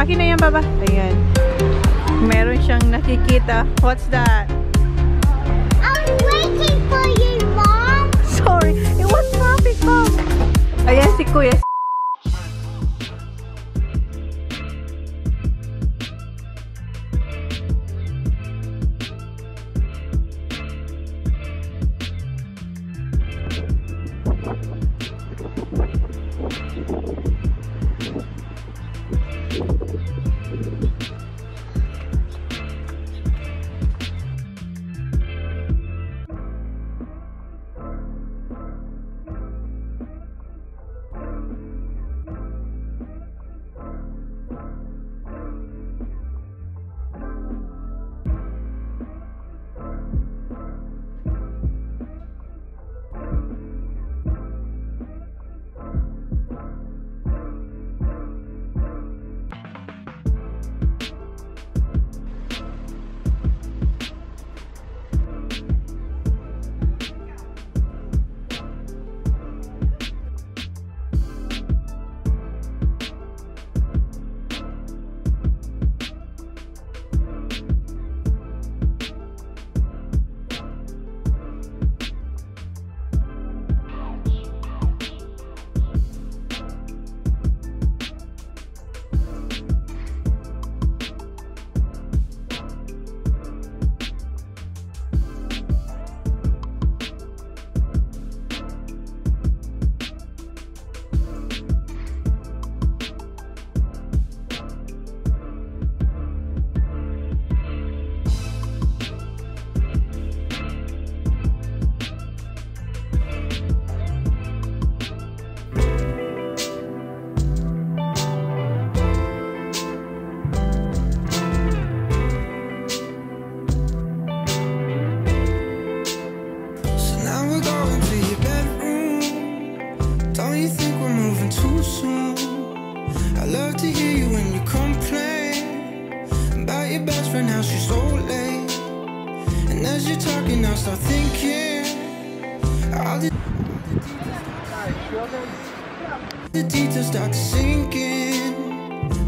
Akin na yan, baba. Ayan. Meron siyang nakikita. What's that? I'm waiting for you, Mom. Sorry. It was traffic, Mom. Ayan si Kuya. The details start to sink in.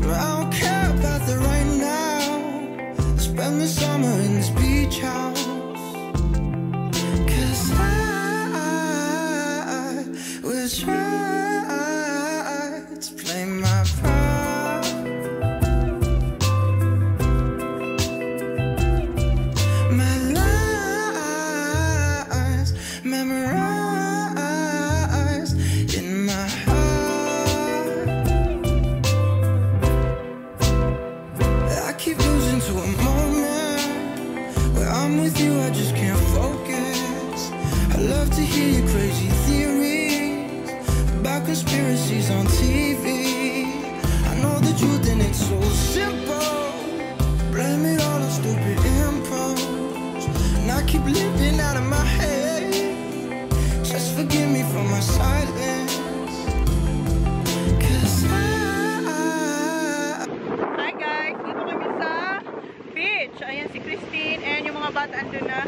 I don't care about the right now. Spend the summer in this beach house. 'Cause I will try to play my part. My lies memorized in my heart. I keep losing to a moment where I'm with you, I just can't focus. I love to hear your crazy theories about conspiracies on TV. I know the truth and it's so simple. Blame it all on stupid impulse, and I keep living out of my head. Just forgive me for my silence. 'Cause Hi guys, dito kami sa beach. Ayan si Christine and yung mga bata andun na.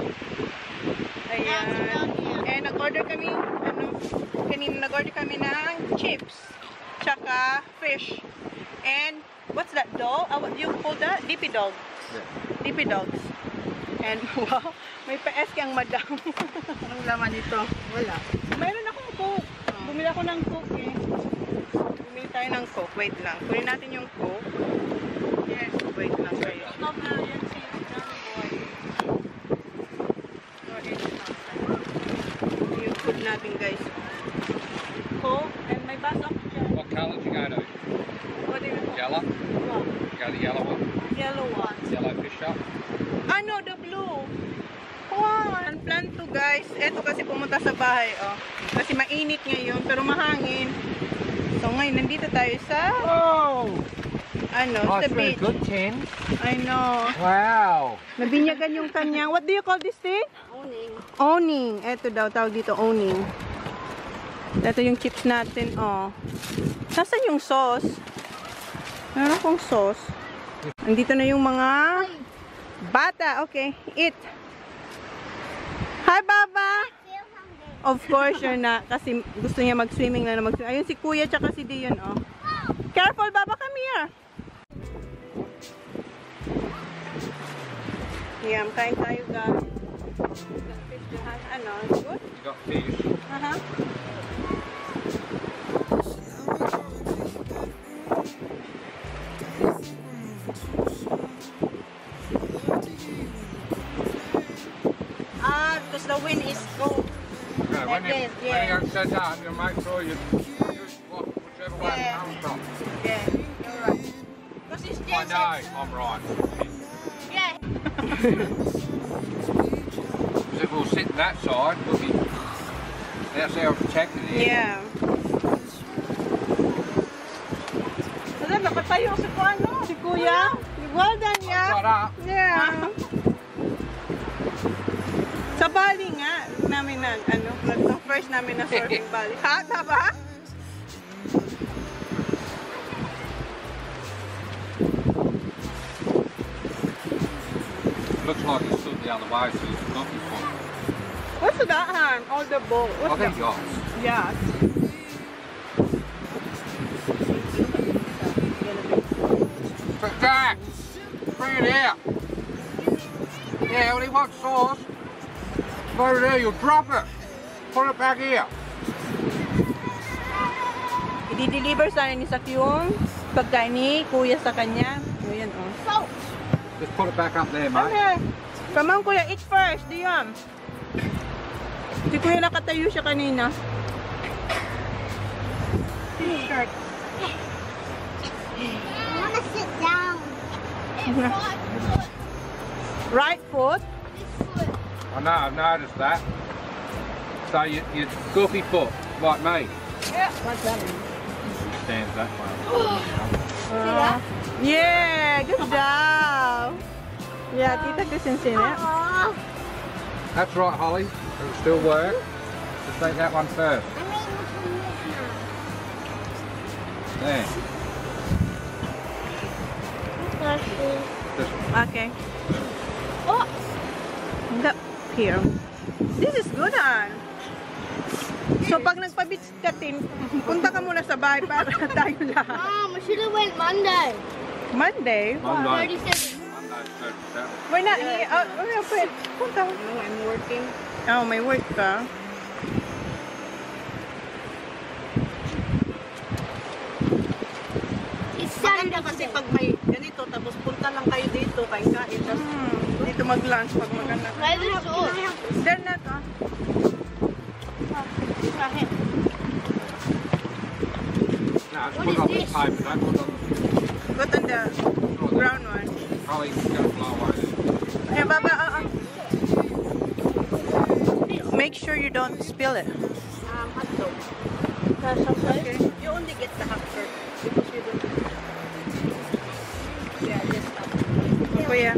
Ayan. And nag-order kami, kanina nag-order kami ng chips, tsaka fish. And what's that dog? What do you call that? DP dogs. Yeah. DP dogs. And wow, may pa-esk ang madam. Ang laman nito. Wala. Mayroon akong Coke. Bumili ako ng Coke eh. Bumili tayo ng Coke. Wait lang. Kunin natin yung Coke. Yes. Wait lang kayo. Yung food natin guys. Coke. And may basa ako dyan. What colour do you go to? What do you call? Yellow? What? Go the yellow one. Yellow one. Yellow fish shop. Ano, the blue. Wow, unplanned to guys. Eto kasi pumunta sa bahay, oh. Kasi mainit ngayon, pero mahangin. So ngayon, nandito tayo sa, Oh! ano, Oh, sa it's been a beach. good 10. I know. Wow. Nabinyagan yung kanyang, what do you call this thing? Owning. Owning. Ito daw, tawag dito, owning. Ito yung chips natin, oh. Nasaan yung sauce? Meron kong sauce. Andito na yung mga bata. Okay, eat. Hi, Baba! Of course, you're not. Kasi gusto niya mag-swimming na mag-swimming. Ayun si Kuya tsaka si Dion, oh. Careful, Baba, come here. Yan, kain tayo, guys. Ano, good? Got fish. Uh-huh. Because the wind is cold. Yeah, when Like you, this, when yeah. you set up, you make sure you use whichever way it comes from. Yeah, you're right. Because it's I just know I'm right. Yeah. Because if we'll sit that side, we'll be, that's how protected it is. yeah. Wala, nakatayo si Kuya. Si Kuya. Well done, yeah. Got up. Yeah. Sa Bali nga, namin na, ano, first namin na surfing Bali. Ha? Taba? Looks like he stood the other way, so he's got his point. What's that, Han? All the boat. I What's think that? yours. Yeah. But Jack, bring it here. Yeah, when he wants sauce, put it here, you drop it. Put it back here. I-deliver sana ni Sak yung pagkain ni Kuya sa kanya. Ayan, oh. So, Just put it back up there, Come mate. here. Come on, Kuya. Eat first. Diyan. Si Kuya nakatayo siya kanina. Start. I want to sit down. It's right foot. Right foot. This foot. I know, I've noticed that. So you goofy foot, like me. Yeah. What's that? Stands that way. that? Yeah, good job. Yeah, Tita Kristin seen it. Aww. That's right, Holly. It'll still work. Just take that one first. I mean, which one is now? There. This one. Okay. Oh, That here. This is good, Han. So, pag nagpa-beach ka, Tin, punta ka muna sa bahay para tayo lahat. Mom, we should have went Monday. Monday? Monday. 37. Monday's 37. We're not here. Punta. No, I'm working. Oh, may work ka. It's Maganda Sunday. kasi pag may ganito, tapos punta lang kayo dito, kain-kain, tapos Dito mag-lunch pag maganda. Where's the sauce? There na to. Right here. No, just What put it is on this this? paper, don't put it on Put on the brown one. Holly, go fly away there. Hey, Baba, Make sure you don't spill it. hot dog. Okay. You only get the hot dog because you don't. Yeah, just Kuya.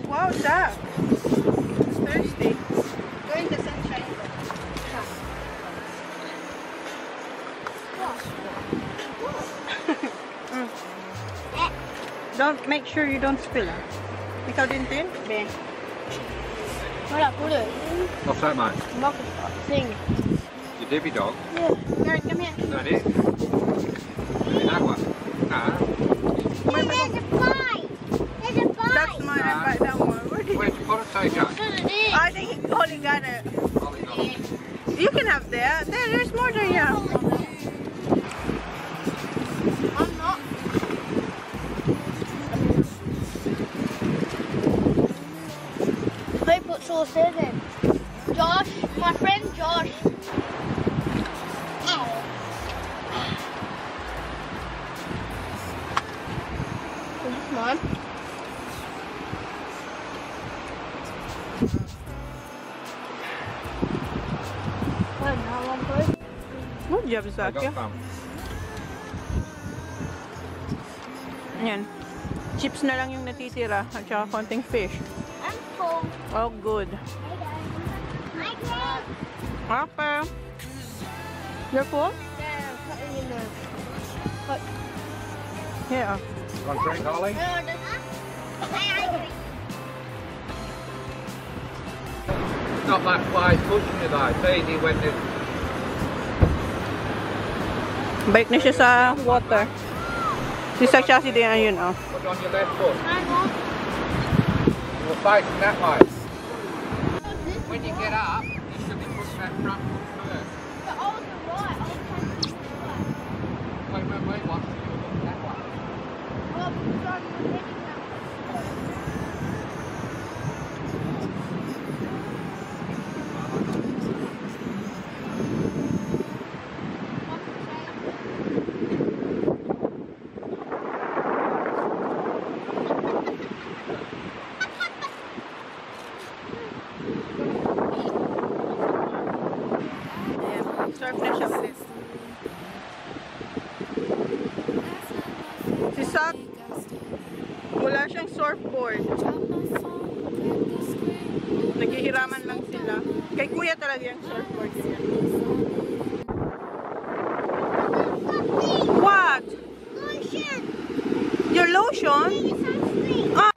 Wow, Jack. It's thirsty. go in the sunshine. Don't make sure you don't spill it. Ikaw din, Tin? Ben. Wala, put it. What's that, mate? Mock thing. Your dippy dog? Yeah. Garrett, come here. Is that it? That one? No. There's a fly. There's a fly. That's mine. I buy that one. Where did Where'd you? you put it, TJ? Put it in. I think he only got it. Holly got it. You can have that. There's more there, yeah. I'm not. They put sauce in it. Josh, my friend Josh. Is this mine? Wait, how long, please? Good job, I Zach. got some. Yan. Chips na lang yung natitira at saka konting fish. I'm full. Oh, good. I did. Okay. You're full? Yeah, put it in there. Put. Yeah. Want a drink, Holly? Not that fly pushing it though. Baby when it. Bike na siya sa water. Si Zach siya si Diana yun, oh. Put it on your left foot. You're facing that way. When you get up, you should be pushing that front foot first. Wait, watch. That way. Surf na siya. Si Zach, wala siyang surfboard. Naghihiraman lang sila. Kay kuya talaga yung surfboard niya. What? Lotion. Your lotion? Ah.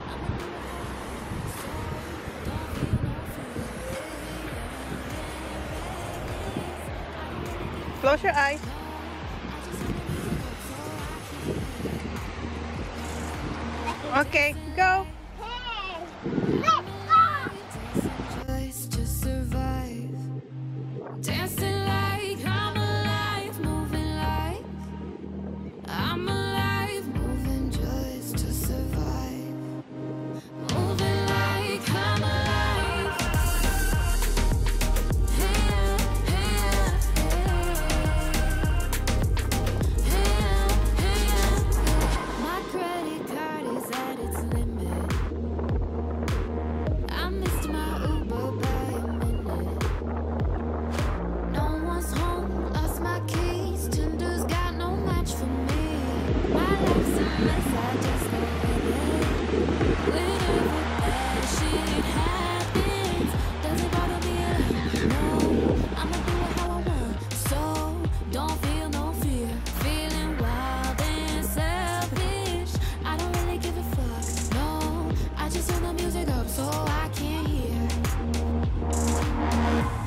Close your eyes. Okay, go. Just to survive. Dancing like I'm alive, moving like I'm alive, moving just to survive. Moving like I'm alive. Hey, hey, hey, hey. My credit card is at its limit. I missed my Uber by a minute. No one's home, lost my keys. Tinder's got no match for me. My life's a mess, I just live in it. Whenever bad shit happens, doesn't bother me at all. No, I'ma do it how I want. So don't feel no fear. Feeling wild and selfish. I don't really give a fuck. No, I just turn the music up so I can't hear.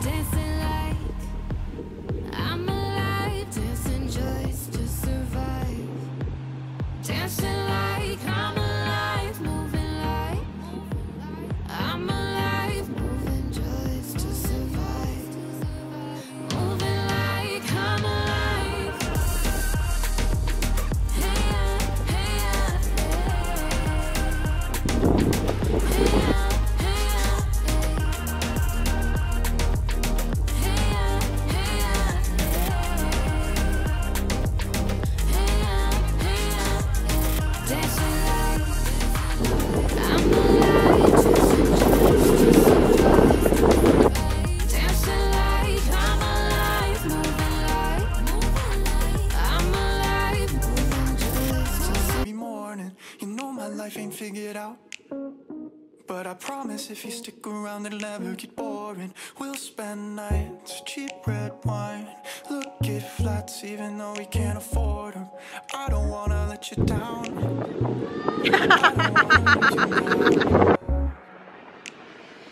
Dancing like I'm alive, dancing just to survive. Dancing like I'm alive, moving like I'm alive, moving just to survive. Moving like I'm alive. Hey, hey, ain't figured out, but I promise if you stick around it'll never get boring. We'll spend nights, cheap red wine, look at flats even though we can't afford them. I don't wanna let you down.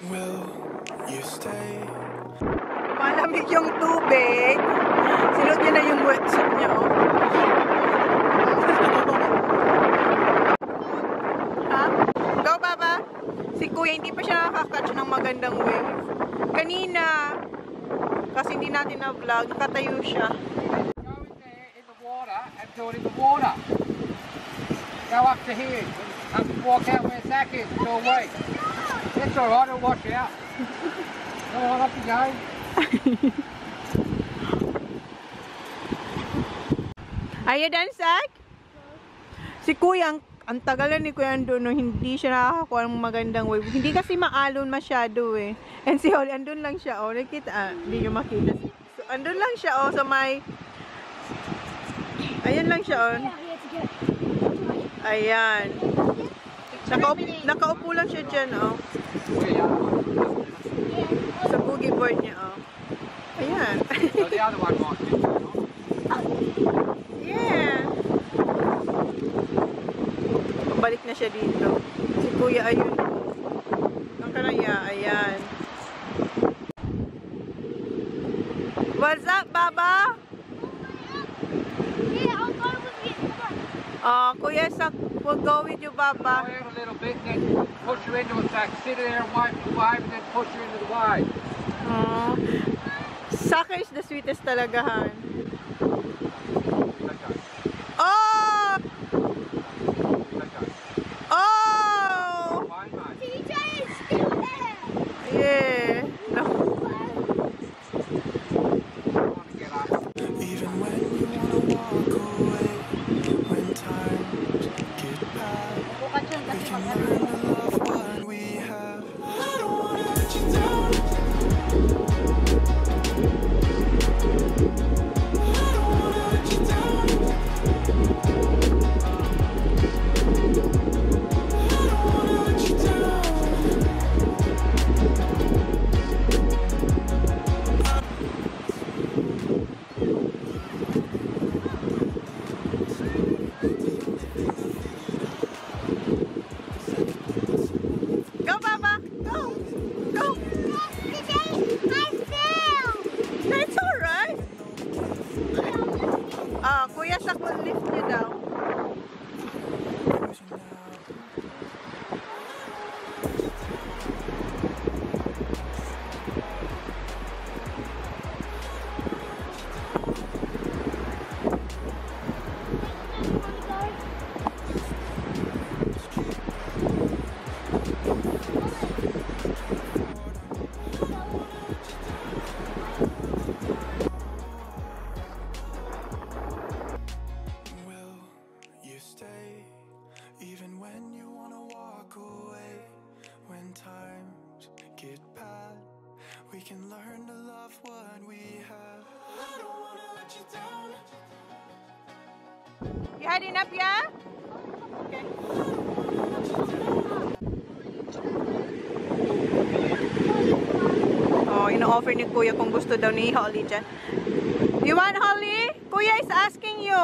Will you stay? Malamig yung tubig. Sinod niya na yung wetsuit niya, oh. Ha? Go, Baba. Si Kuya, hindi pa siya nakakatch ng magandang wave. Kanina, kasi hindi natin na-vlog, nakatayo siya. Go in there in the water and do it in the water. Go up to here. Have to walk out where Zach is. It's all right. It's all right. I'll watch out. Go on, up you go. Are you done, Zach? Si Kuya, ang tagal na ni Kuya andun, no, hindi siya nakakakuha ng magandang wave. Hindi kasi maalon masyado eh. And si Holly, andun lang siya, oh. Nakita, hindi nyo makita. So, andun lang siya, oh, sa may Ayan lang siya, on. Ayan. Nakaupo lang siya dyan, oh. Sa boogie board niya, oh. Ayan. So the other one might be. Yeah. Balik na siya dito. Si Kuya, ayun. Ang kanaya, ayan. What's up, Baba? Yeah, I'll go with you. Come on. Kuya Sak will go with you, Go Baba. in a little bit, then push you into a sack. Sit there and wait for the wave, and then push you into the wave. Saka is the sweetest talaga, Han. Okay. Oh! Okay. Oh! Fine, mate. TJ is still there. Yeah. No. Time to get up. Even when you wanna walk away, when times get bad, we can learn to love what we have. I don't wanna let you down. I don't wanna let you down. I don't wanna let you down. Go, Baba! Go! Go! TJ, I fell. That's alright. Kuya Sak will lift you down. Will you stay even when you wanna walk away? When times get bad, we can learn to love what we have. I don't wanna let you down. You had enough, yeah? Okay. Oh, ino-offer ni Kuya kung gusto daw ni Holly dyan. You want Holly? Kuya is asking you.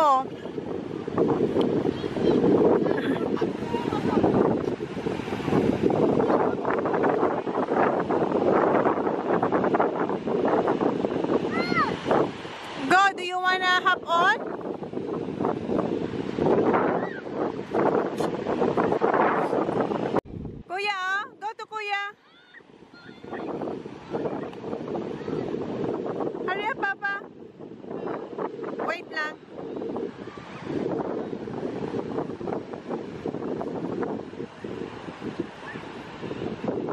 Go, do you wanna hop on? Kuya, oh. Go to Kuya. Hurry up, Papa. Wait lang.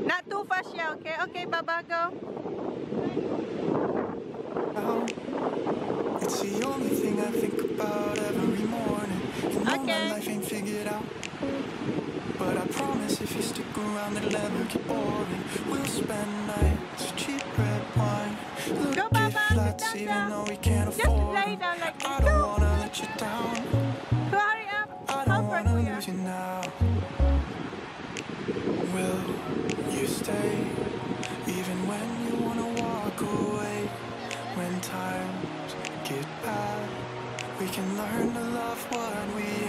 Not too fast, yeah, okay? Okay, Baba, go. It's the only thing I think about every morning. You know Okay. my life ain't figured out, but I promise if you stick around it'll never get boring. We'll spend nights with cheap red wine, look Go, at Baba, sit flats down, even down. though we can't Just afford lay them. down like this. I don't Go. wanna let you down. Go, hurry up. I Help don't her, wanna Kuya. lose you now. Will you stay even when you wanna walk away? When times get bad, we can learn to love what we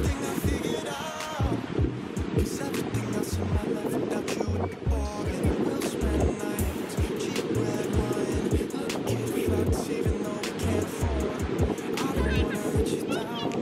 thing I figured out. 'Cause everything else in my life without you would be boring. We'll spend nights, cheap red wine, look at flats even though we can't afford. I don't wanna let you down.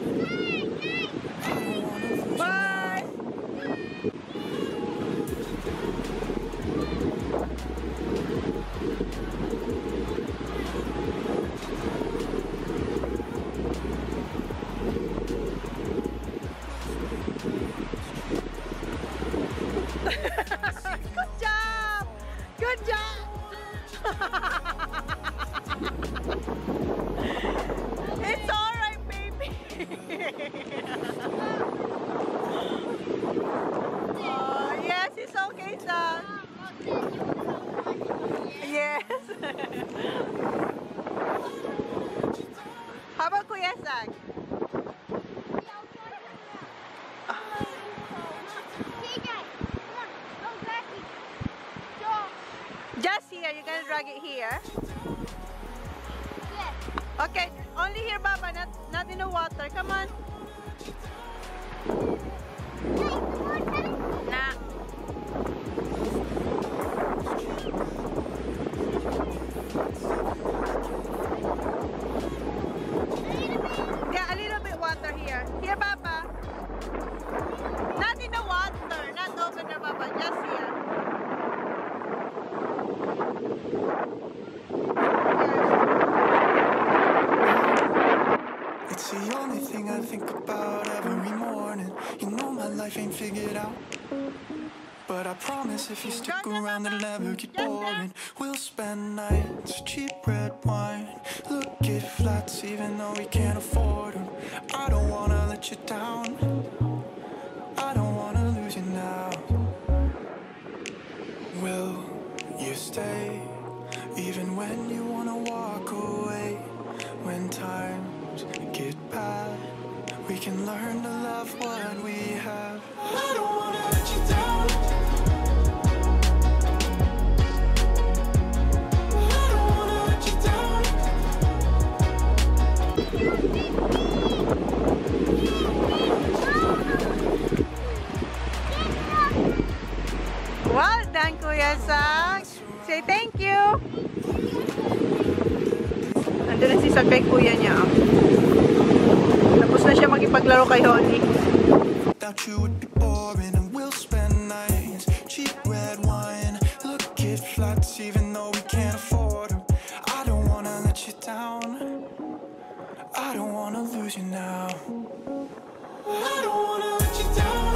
Yes, it's okay, Zach. Yes. How about Kuya Zach? Just here, you're gonna drag it here. Okay, only here, Baba, not in the water. Come on. Nah. Yeah, a little bit water here. Here, Baba. Not in the water, not over there, Baba. Just here. It's the only thing I think about every morning. You know my life ain't figured out, but I promise if you stick around it'll never get boring. We'll spend nights, cheap red wine, look at flats even though we can't afford them. I don't wanna let you down, I don't wanna lose you now. Will you stay even when you wanna walk away? When times get bad, we can learn to love what we have. I don't wanna let you down, I don't wanna let you down. Well done, Kuya Zach. Say thank you. Nandun na si Zach kay kuya niya. Tapos na siya makipaglaro kay Holly. Without you would be boring, and we'll spend nights, cheap red wine, look at flats even though we can't afford them. I don't wanna let you down, I don't wanna lose you now. I don't wanna let you down,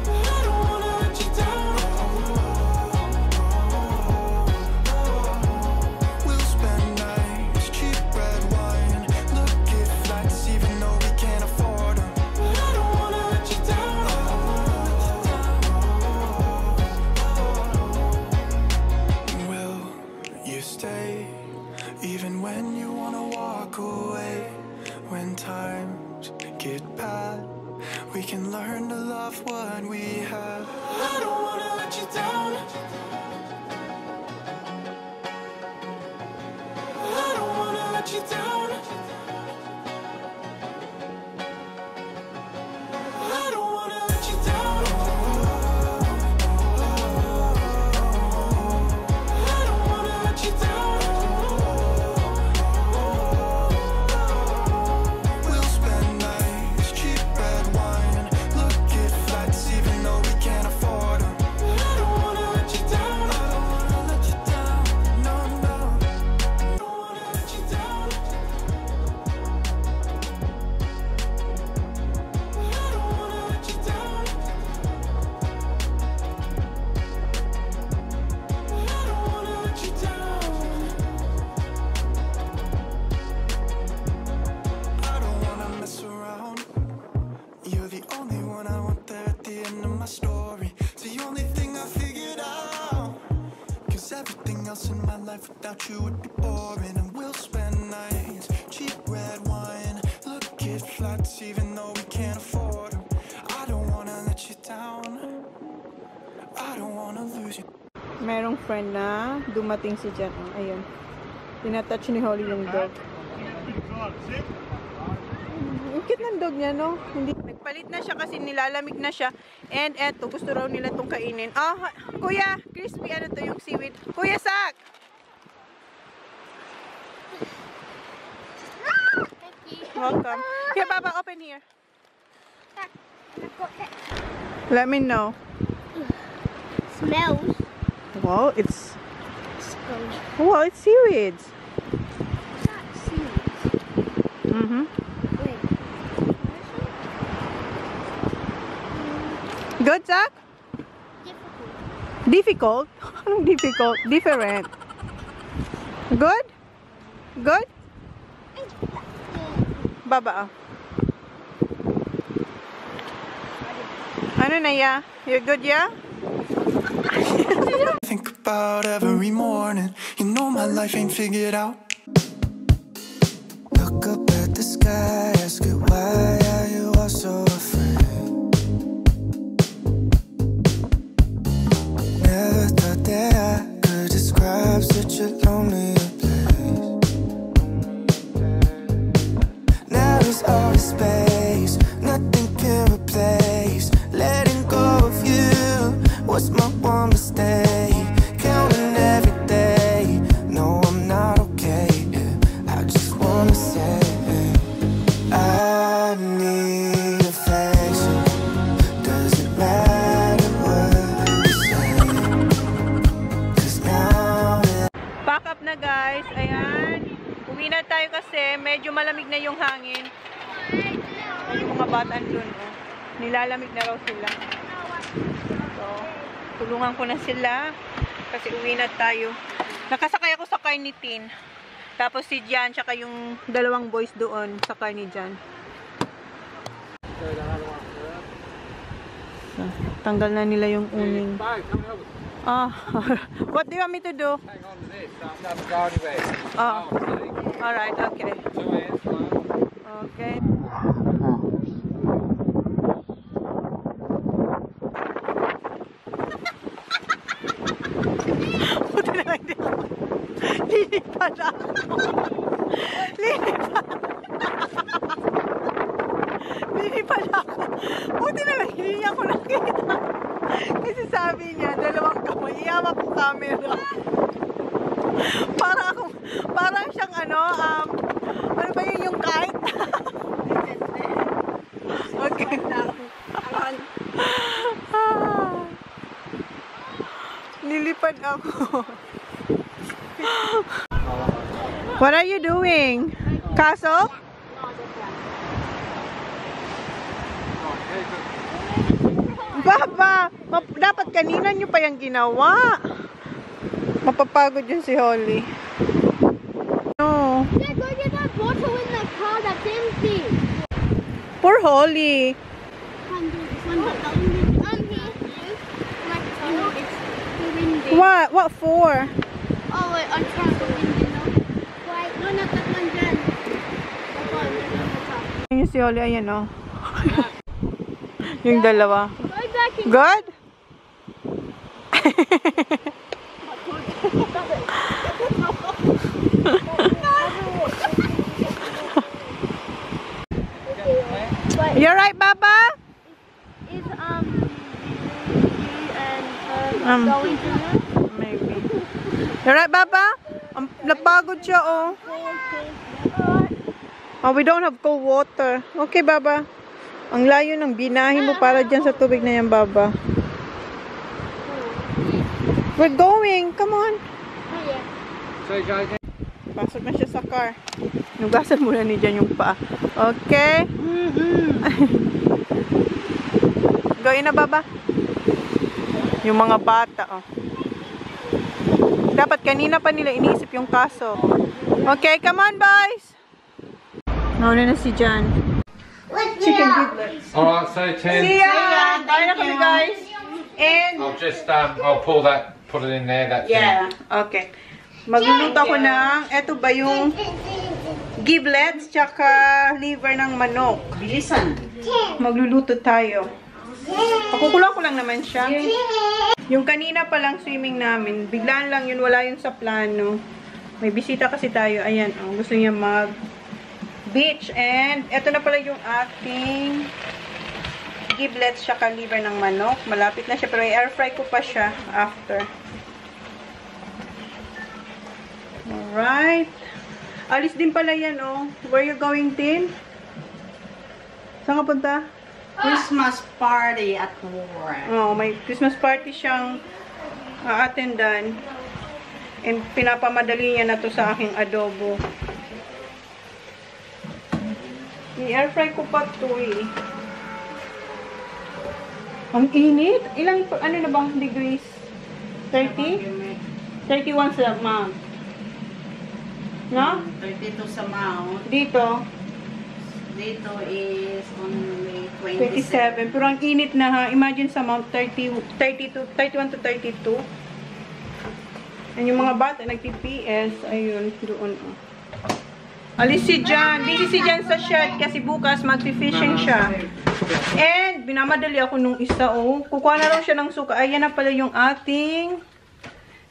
I don't wanna let you down. We'll spend nights, cheap red wine, look at flats even though we can't afford them. I don't wanna let you down, will you stay even when you wanna walk away? When times get bad, we can learn to love what we have. I don't wanna let you down, I don't wanna let you down, I don't wanna let you down, I don't wanna let you down. We'll spend nights, cheap red wine, look at flats even though we can't afford them. I don't wanna let you down, I don't wanna let you down, no, no. I don't wanna let you down, I don't wanna let you down, I don't wanna let you down. I don't wanna mess around, you're the only one I want there at the end of my story. It's the only thing I figured out, 'cause everything else in my life without you would be boring. And we'll spend nights, cheap red wine, look at flats even though we can't afford them. I don't wanna let you down, I don't wanna lose you. Merong friend na dumating si Jan. Oh, ayun. Tinatouch ni Holly yung dog. Ang cute ng dog niya, no? Hindi. Nagpalit na siya kasi nilalamig na siya. And eto, gusto raw nila itong kainin. Oh, Kuya, crispy, ano to yung seaweed? Kuya Sak! Welcome. Here, Baba, open here. Let me know. Smells. Wow, it's seaweeds. Not seeds. Mm-hmm. Wait. Good, Zach? Difficult. Difficult? Anong difficult? Different. Good? Good? Baba, oh. Ano na, ya? You're good, ya? Think about every morning. You know my life ain't figured out. Look up at the sky, ask it why are you all so afraid? Never thought that I could describe such a lonely place. Now there's all this space, nothing can replace. Letting go of you was my one mistake. Counting every day, no, I'm not okay. I just wanna say I need affection. Doesn't matter what you say, 'cause now that Pack up na, guys. Ayan. Uwi na tayo kasi medyo malamig na yung hangin. Ayan yung mga bata dun, oh. Nilalamig na raw sila. So, tulungan ko na sila kasi uwi na tayo. Nakasakay ako sa car ni Tin. Tapos si Jan, tsaka yung dalawang boys doon sa car ni Jan. So, tanggal na nila yung uning. Ah, what do you want me to do? Hang on to this, don't go anywhere. Oh, alright, okay. 2 hands, 1. Okay. Buti na lang din ako. Lilipad ako. Lilipad. Lilipad ako. Buti na lang, hindi niya ako nakita. Kasi sabi niya, dalawang kamay. Iyawa ko camera. Parang siyang ano ba yun yung kite? Okay. Nilipad ako. What are you doing? Kaso? Baba! Dapat kanina nyo pa yung ginawa. Mapapagod yun si Holly. No. Dad, go get that bottle in the car that's empty. Poor Holly. What? What for? Oh wait, I'm trying to win, you know. Wait, no, not that one, Jen. That one, Yung si Holly, ayan o. Yung dalawa. Go back in. Good? You're right, Baba? Is and going to her? Maybe. You're right, Baba? Napagod siya, oh. Oh, we don't have cold water. Okay, Baba. Ang layo ng binahin mo para dyan sa tubig na yan, Baba. We're going. Come on. Pasok na siya sa car. Nugasan muna ni Jan yung paa. Okay? Gawin na, Baba. Yung mga bata, oh. Dapat kanina pa nila iniisip yung kaso. Okay, come on, boys. Nauna na si Jan. Chicken giblets. Alright, so 10. See ya! Bye na kami, guys. And, I'll just, I'll pull that, put it in there, that's yeah, okay. Magluluto ako ng, eto ba yung giblets, tsaka liver ng manok. Bilisan. Magluluto tayo. Pakukulang ko lang naman siya. Yung kanina pa lang swimming namin, biglaan lang yun, wala yun sa plano. May bisita kasi tayo, ayan, oh, gusto niya mag-beach. And eto na pala yung ating giblets, tsaka liver ng manok. Malapit na siya, pero i-air fry ko pa siya after. Alright. Alis din pala yan, oh. Where you going, Tin? Saan ka punta? Christmas party at work. Oh, may Christmas party siyang attendan. And pinapamadali niya na to sa aking adobo. I-air fry ko pa to, eh. Ang init. Ilang, ano na bang degrees? 30? 31 sa mount. No? 32 sa mount. Dito. Dito is only 27. Pero ang init na ha. Imagine sa Mount 31 to 32. And yung mga bata nag-TPS. Ayun, doon. Alis si Jan. Busy si Jan sa shed kasi bukas mag-fishing siya. And binamadali ako nung isa. Kukuha na raw siya ng suka. Ayan na pala yung ating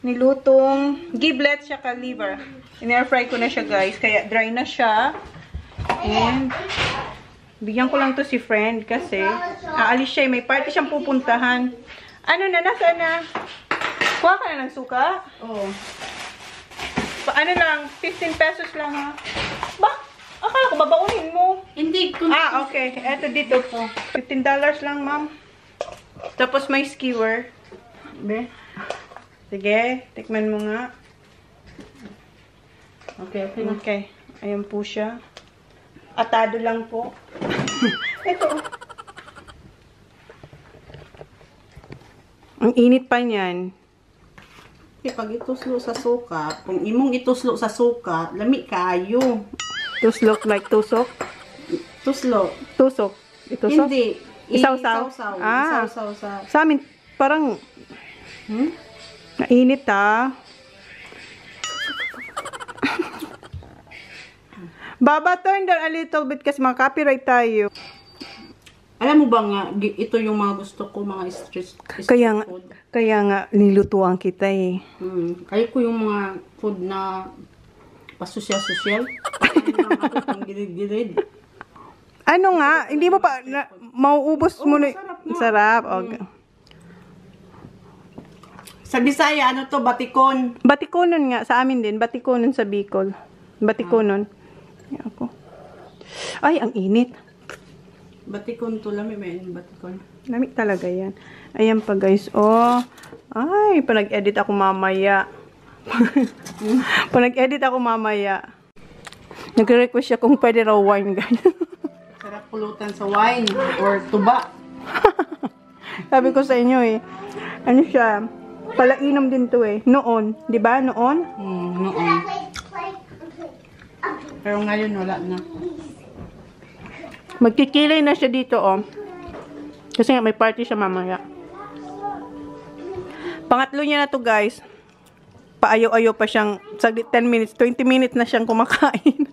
nilutong giblets siya ka liver. In-airfry ko na siya guys. Kaya dry na siya. And bigyan ko lang to si friend kasi aalis siya. May party siyang pupuntahan. Ano na? Nasaan na? Kuha ka na ng suka? Oo. Ano lang? 15 pesos lang ha? Ba? Akala ko babaunin mo. Hindi. Okay. Eto dito po. $15 lang ma'am. Tapos may skewer. Be? Sige. Tikman mo nga. Okay. Ayan po siya. Atado lang po. Ito. Ang init pa niyan. Pag ituslo sa suka, kung imong ituslo sa suka, lami kayo. Tuslok like tusok? Tuslo. Tusok? Itusok? Hindi. Isaw-saw? Isaw-saw Sa amin, parang nainit Baba, turn down a little bit kasi mga-copyright tayo. Alam mo ba nga, ito yung mga gusto ko, mga street food. Kaya nga, nilutuan kita eh. Kaya ko yung mga food na pasosyal-sosyal. Ang gilid-gilid. Ano nga? Hindi mo pa, mauubos mo na. Sarap. Okay. Sa Bisaya, ano to? Batikon. Batikonon nga. Sa amin din. Batikonon sa Bicol. Batikonon. Ako. Ay, ang init. Batikon to lang, may batikon. Lamig talaga yan. Ayan pa guys. Ay, panag-edit ako mamaya. Panag-edit ako mamaya. Nag-request siya kung pwede raw wine guys. Sarap pulutan sa wine or tuba. Sabi ko sa inyo eh. Ano siya? Palainom din to eh. Noon. Diba? Noon? Noon. Pero ngayon wala na. Magkikilay na siya dito, Kasi nga, may party siya mamaya. Pangatlo niya na to, guys. Paayaw-ayaw pa siyang, saglit 10 minutes, 20 minutes na siyang kumakain.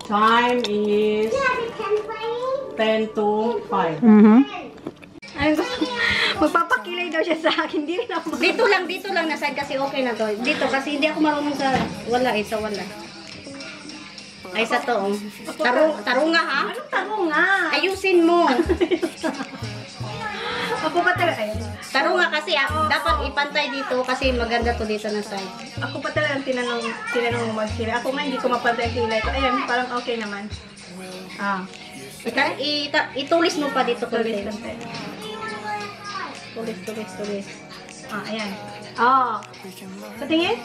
Time is 10 to 5. Magpapakilay daw siya sa akin. Dito lang na side kasi okay na to. Dito kasi hindi ako marunong sa wala sa wala. Ay, sa to. Tarunga ha? Anong tarunga? Ayusin mo. Ako pa talaga. Tarunga kasi dapat ipantay dito kasi maganda to dito na side. Ako pa talagang tinanong mo mag-kilay. Ako nga hindi ko mapantay ang kilay ko. Ayan, parang okay naman. Itulis mo pa dito. Tulis. Ayan. Patingin?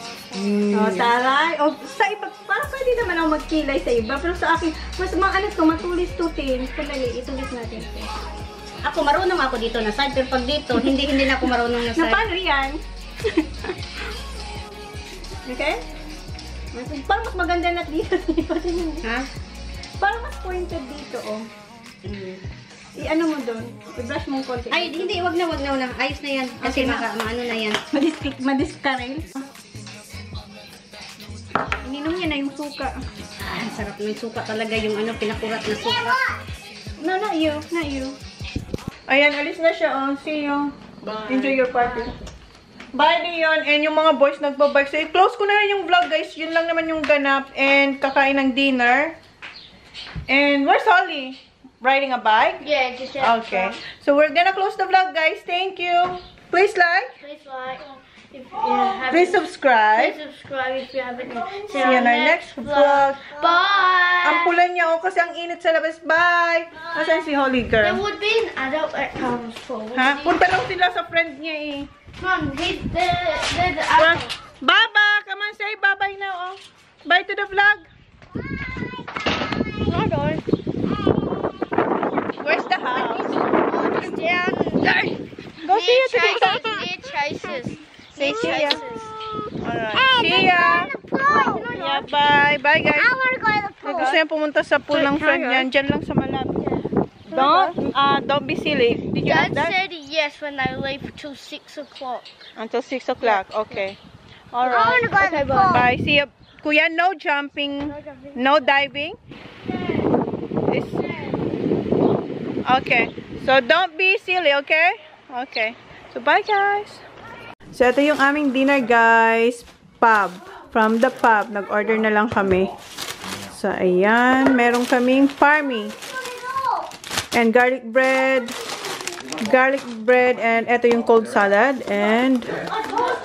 Taray. Sa iba, parang pwede naman ako magkilay sa iba. Pero sa akin, mas maano to, matulis tutin. Sandali, itulis natin. Ako marunong ako dito na side, pero pag dito, hindi na ako marunong na side. Na paano yan? Okay? Parang mas maganda na dito. Ha? Parang mas pointed dito, I-ano mo doon? I-brush mong konti. Ay, hindi. Wag na. Ayos na yan. Kasi Okay na. maano na yan. Madiskarel. Ininom niya na yung suka. Ang sarap ng suka talaga. Yung pinakurat na suka. No, not you. Ayan, alis na siya. See you. Bye. Enjoy your party. Bye, Dion. And yung mga boys nagbabike. So, i-close ko na yung vlog, guys. Yun lang naman yung ganap. And kakain ng dinner. And where's Holly? Riding a bike? Yeah, just okay. So we're gonna close the vlog, guys. Thank you. Please like. Please like. Please subscribe. Please subscribe if you haven't. See you on our next vlog. Bye! Ang pula niya kasi ang init sa labas. Bye! Asan si Holly There girl? would be an adult at Calog's school. Ha? Punta lang sila sa friend niya Mom, they're the Well, adult. Baba! Come on, say bye-bye now. Bye to the vlog. Bye. Where's the house? Go see it. It chases. Say see ya. Alright. See ya. Yeah, Bye. Bye, guys. I want to go to the pool. Gusto niya pumunta sa pool ng friend niyan. Diyan lang sa malapit. Don't be silly. Did you ask Dad that? said yes when I leave till 6 o'clock. Until 6 o'clock. Okay. All I want right. to go to the pool. Bye. See you. Kuya, no jumping. No diving. Okay. So, don't be silly, okay? Okay. So, bye, guys. So, ito yung aming dinner, guys. Pub. From the pub. Nag-order na lang kami. So, ayan. Meron kaming parmy. And garlic bread. Garlic bread. And ito yung cold salad. And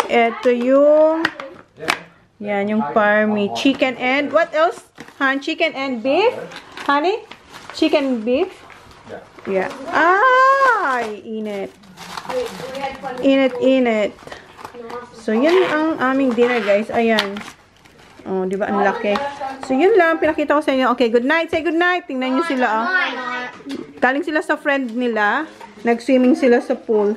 ito yung... Yan, yung parmy. Chicken and... What else? Han? Chicken and beef? Honey? Chicken and beef? Yeah. Ay, init. Init. So, yun ang aming dinner, guys. Ayan. Oh, di ba? Ang laki. So, yun lang. Pinakita ko sa inyo. Okay, good night. Say good night. Tingnan nyo sila, oh. Galing sila sa friend nila. Nag-swimming sila sa pool.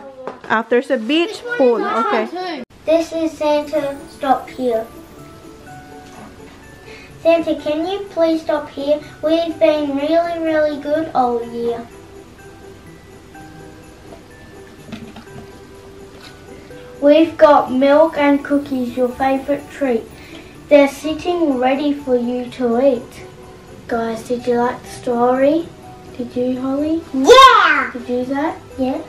After sa beach, pool. Okay. This is Santa. Stop here. Santa, can you please stop here? We've been really, really good all year. We've got milk and cookies, your favorite treat. They're sitting ready for you to eat. Guys, did you like the story? Did you, Holly? Yeah! Did you do that? Yeah?